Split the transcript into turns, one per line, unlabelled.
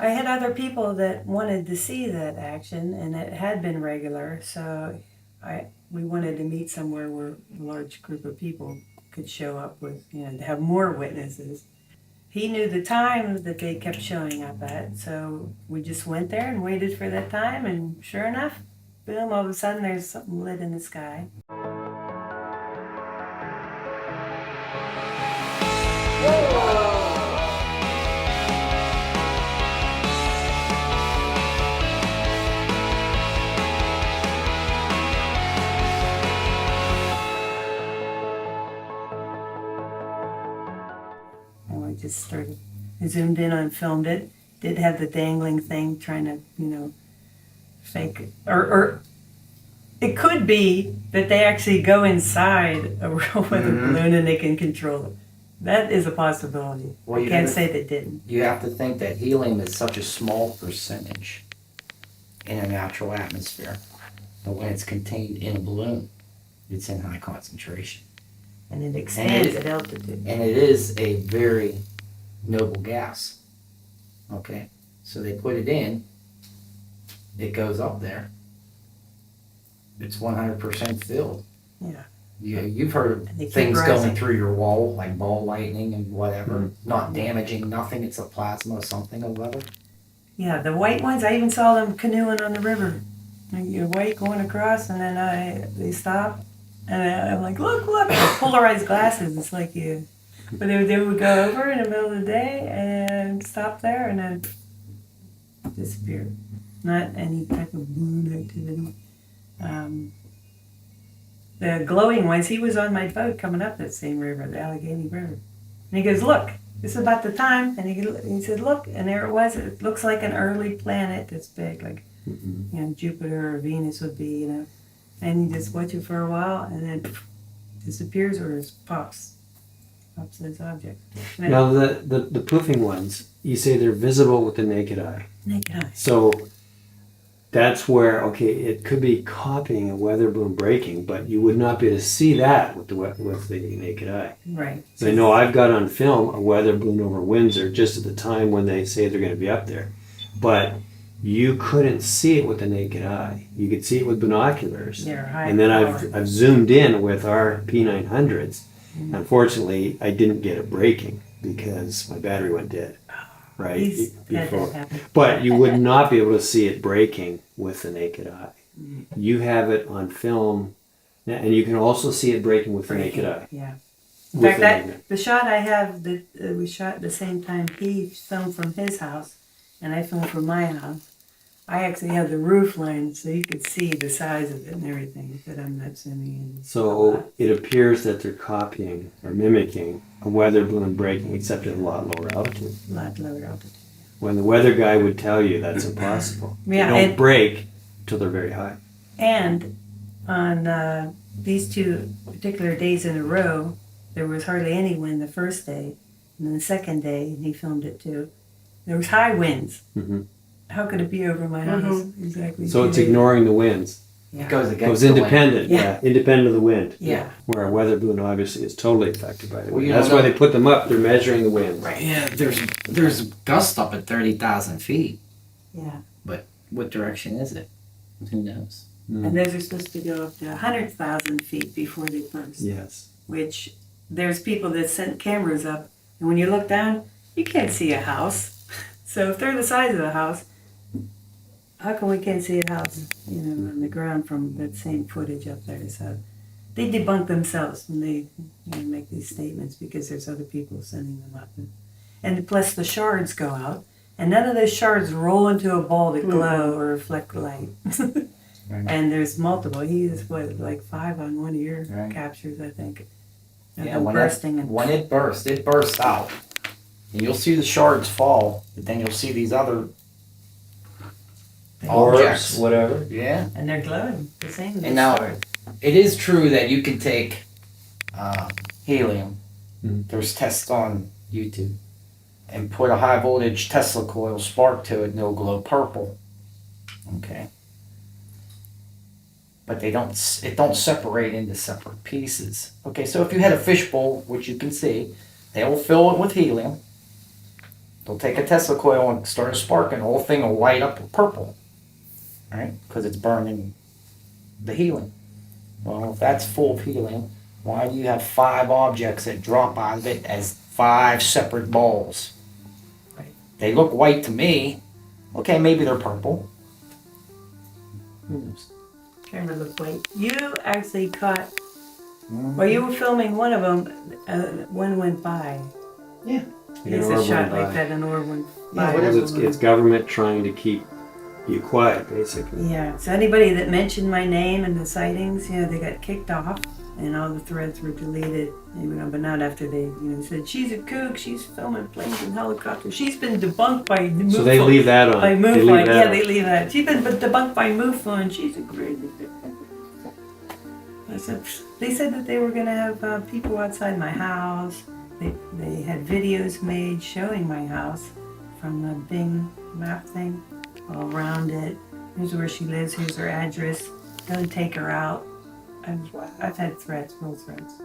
I had other people that wanted to see that action, and it had been regular, so we wanted to meet somewhere where a large group of people could show up with, to have more witnesses. He knew the time that they kept showing up at, so we just went there and waited for that time, and sure enough, boom, all of a sudden there's something lit in the sky. Just started, zoomed in on, filmed it. Did have the dangling thing trying to, fake it. Or it could be that they actually go inside a real weather balloon and they can control it. That is a possibility.
Well,
I can't say they didn't.
You have to think that helium is such a small percentage in a natural atmosphere. But when it's contained in a balloon, it's in high concentration.
And it expands at altitude.
And it is a very noble gas. Okay? So they put it in, it goes up there. It's 100% filled.
Yeah.
You've heard of things going through your wall, like ball lightning and whatever, not damaging nothing, it's a plasma or something or whatever.
Yeah, the white ones, I even saw them canoeing on the river. You're white going across, and then they stop. And I'm like, look, polarized glasses. It's like but they would go over in the middle of the day and stop there and then disappear. Not any type of balloon activity. The glowing ones, he was on my boat coming up that same river, the Allegheny River. And he goes, look, this is about the time. And he said, look, and there it was. It looks like an early planet that's big, like Jupiter or Venus would be, And you just watch it for a while, and then disappears or pops this object.
Now the poofing ones, you say they're visible with the naked eye.
Naked eye.
So that's where it could be copying a weather balloon breaking, but you would not be able to see that with the naked eye.
Right.
So I know I've got on film a weather balloon over Windsor just at the time when they say they're going to be up there, but you couldn't see it with the naked eye. You could see it with binoculars. And then I've zoomed in with our P900s. Unfortunately, I didn't get it breaking because my battery went dead. Right? Before. But you would not be able to see it breaking with the naked eye. You have it on film, and you can also see it breaking with the naked eye.
Yeah. In fact, the shot I have that we shot at the same time, he filmed from his house, and I filmed from my house. I actually have the roof line so you could see the size of it and everything, but I'm not zooming in.
So it appears that they're copying or mimicking a weather balloon breaking, except at a lot lower altitude.
A lot lower altitude.
When the weather guy would tell you that's impossible.
Yeah,
they don't break till they're very high.
And on these 2 particular days in a row, there was hardly any wind the first day, and then the second day, and he filmed it too, there was high winds. How could it be over my house? Exactly.
So it's ignoring the winds.
It goes against
It was independent.
The wind.
Independent of the wind.
Yeah.
Where a weather balloon obviously is totally affected by the wind. That's why they put them up. They're measuring the wind.
Right. Yeah. There's gusts up at 30,000 feet.
Yeah.
But what direction is it? Who knows?
And those are supposed to go up to 100,000 feet before they burst.
Yes.
Which there's people that sent cameras up, and when you look down, you can't see a house. So if they're the size of the house, how come we can't see a house, on the ground from that same footage up there? So they debunk themselves when they make these statements because there's other people sending them up. And plus the shards go out, and none of those shards roll into a ball that glow or reflect light. And there's multiple. He is, like 5 on one of your captures, I think.
Yeah, when it bursts out. And you'll see the shards fall, but then you'll see these other objects,
whatever.
Yeah.
And they're glowing the same.
And now, it is true that you can take helium. There's tests on YouTube, and put a high voltage Tesla coil spark to it, and it'll glow purple. Okay. But it don't separate into separate pieces. Okay, so if you had a fishbowl, which you can see, they will fill it with helium. They'll take a Tesla coil and start a spark, and the whole thing will light up purple, right? Because it's burning the helium. Well, if that's full of helium, why do you have 5 objects that drop out of it as 5 separate balls? Right. They look white to me. Okay, maybe they're purple.
Camera looked white. You actually caught, while you were filming one of them, one went by.
Yeah.
It's a shot like that, an orb went by.
It's government trying to keep you quiet, basically.
Yeah, so anybody that mentioned my name in the sightings, they got kicked off, and all the threads were deleted. But not after they, said she's a kook. She's filming planes and helicopters. She's been debunked by MUFON.
So they leave that on.
By MUFON, yeah, they leave that. She's been debunked by MUFON. She's a crazy. They said that they were going to have people outside my house. They had videos made showing my house from the Bing map thing, all around it. Here's where she lives. Here's her address. Don't take her out. I've had threats, real threats.